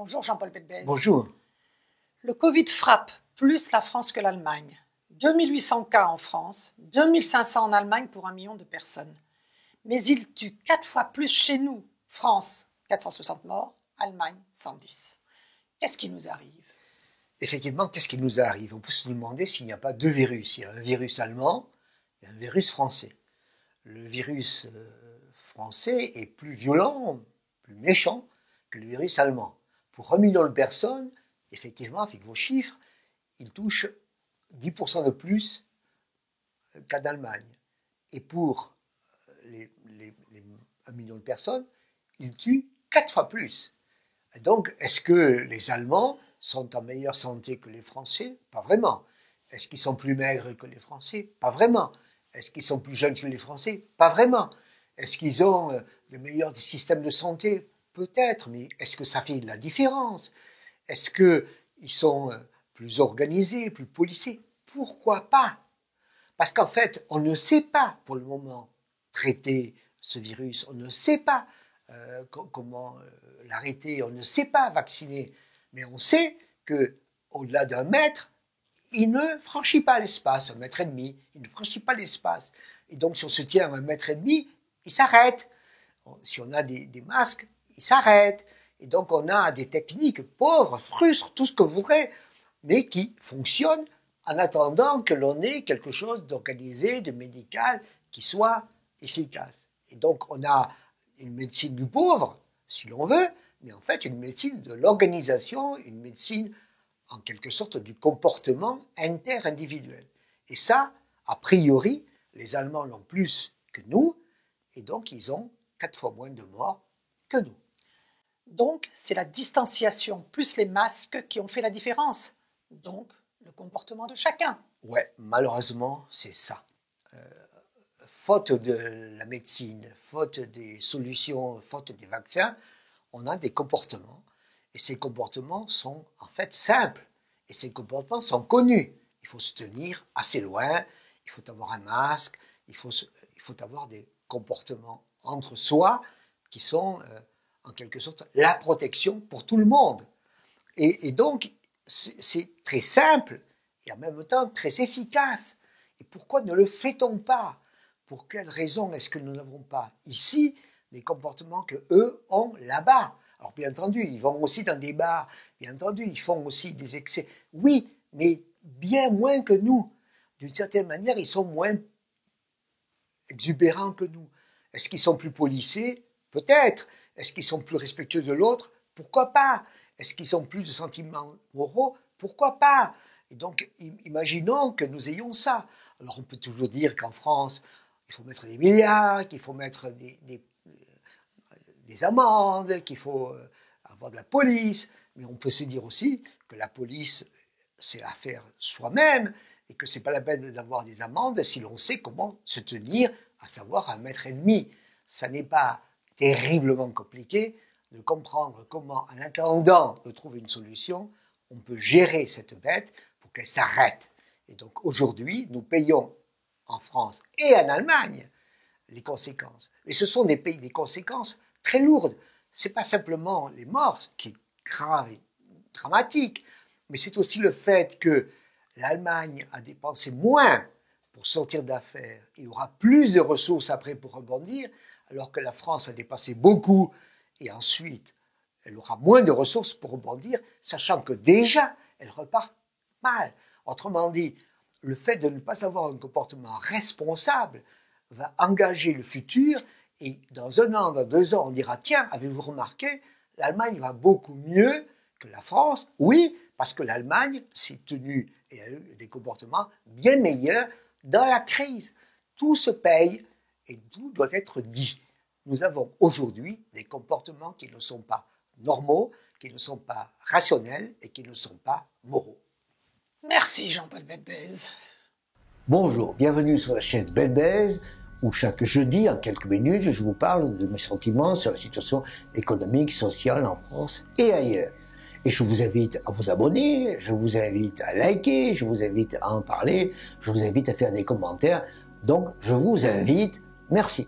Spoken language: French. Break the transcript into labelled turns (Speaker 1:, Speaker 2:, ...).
Speaker 1: Bonjour Jean-Paul Bedbez.
Speaker 2: Bonjour.
Speaker 1: Le Covid frappe plus la France que l'Allemagne. 2800 cas en France, 2500 en Allemagne pour 1 million de personnes. Mais il tue 4 fois plus chez nous. France, 460 morts, Allemagne, 110. Qu'est-ce qui nous arrive?
Speaker 2: Effectivement, qu'est-ce qui nous arrive? On peut se demander s'il n'y a pas deux virus. Il y a un virus allemand et un virus français. Le virus français est plus violent, plus méchant que le virus allemand. Pour 1 million de personnes, effectivement, avec vos chiffres, il touche 10% de plus qu'en Allemagne. Et pour les 1 million de personnes, il tue 4 fois plus. Et donc, est-ce que les Allemands sont en meilleure santé que les Français? Pas vraiment. Est-ce qu'ils sont plus maigres que les Français? Pas vraiment. Est-ce qu'ils sont plus jeunes que les Français? Pas vraiment. Est-ce qu'ils ont de meilleurs systèmes de santé? Peut-être, mais est-ce que ça fait de la différence? Est-ce qu'ils sont plus organisés, plus policés? Pourquoi pas? Parce qu'en fait, on ne sait pas pour le moment traiter ce virus, on ne sait pas comment l'arrêter, on ne sait pas vacciner, mais on sait qu'au-delà d'1 mètre, il ne franchit pas l'espace, 1,5 mètre, il ne franchit pas l'espace. Et donc, si on se tient à 1,5 mètre, il s'arrête. Si on a des masques, il s'arrête. Et donc, on a des techniques pauvres, frustres, tout ce que vous voudrez, mais qui fonctionnent en attendant que l'on ait quelque chose d'organisé, de médical, qui soit efficace. Et donc, on a une médecine du pauvre, si l'on veut, mais en fait, une médecine de l'organisation, une médecine, en quelque sorte, du comportement interindividuel. Et ça, a priori, les Allemands l'ont plus que nous, et donc ils ont 4 fois moins de morts que nous.
Speaker 1: Donc, c'est la distanciation plus les masques qui ont fait la différence. Donc, le comportement de chacun.
Speaker 2: Ouais, malheureusement, c'est ça. Faute de la médecine, faute des solutions, faute des vaccins, on a des comportements. Et ces comportements sont en fait simples. Et ces comportements sont connus. Il faut se tenir assez loin, il faut avoir un masque, il faut avoir des comportements entre soi qui sont en quelque sorte la protection pour tout le monde. Et donc, c'est très simple et en même temps très efficace. Et pourquoi ne le fait-on pas? Pour quelle raison est-ce que nous n'avons pas ici des comportements qu'eux ont là-bas? Alors bien entendu, ils vont aussi dans des bars, bien entendu, ils font aussi des excès. Oui, mais bien moins que nous. D'une certaine manière, ils sont moins exubérants que nous. Est-ce qu'ils sont plus policés? Peut-être. Est-ce qu'ils sont plus respectueux de l'autre? Pourquoi pas? Est-ce qu'ils ont plus de sentiments moraux? Pourquoi pas? Et donc, imaginons que nous ayons ça. Alors, on peut toujours dire qu'en France, il faut mettre des milliards, qu'il faut mettre des amendes, qu'il faut avoir de la police. Mais on peut se dire aussi que la police, c'est à faire soi-même et que ce n'est pas la peine d'avoir des amendes si l'on sait comment se tenir, à savoir 1,5 mètre. Ça n'est pas terriblement compliqué de comprendre comment, en attendant de trouver une solution, on peut gérer cette bête pour qu'elle s'arrête. Et donc aujourd'hui, nous payons en France et en Allemagne les conséquences. Mais ce sont des conséquences très lourdes. Ce n'est pas simplement les morts, ce qui est grave et dramatique, mais c'est aussi le fait que l'Allemagne a dépensé moins pour sortir d'affaires et aura plus de ressources après pour rebondir, alors que la France a dépensé beaucoup et ensuite elle aura moins de ressources pour rebondir, sachant que déjà elle repart mal. Autrement dit, le fait de ne pas avoir un comportement responsable va engager le futur et dans 1 an, dans 2 ans, on dira tiens, avez-vous remarqué, l'Allemagne va beaucoup mieux que la France? Oui, parce que l'Allemagne s'est tenue et a eu des comportements bien meilleurs dans la crise. Tout se paye et tout doit être dit. Nous avons aujourd'hui des comportements qui ne sont pas normaux, qui ne sont pas rationnels et qui ne sont pas moraux.
Speaker 1: Merci Jean-Paul Bedbez.
Speaker 2: Bonjour, bienvenue sur la chaîne Bedbez, où chaque jeudi, en quelques minutes, je vous parle de mes sentiments sur la situation économique, sociale en France et ailleurs. Et je vous invite à vous abonner, je vous invite à liker, je vous invite à en parler, je vous invite à faire des commentaires. Donc, je vous invite. Merci.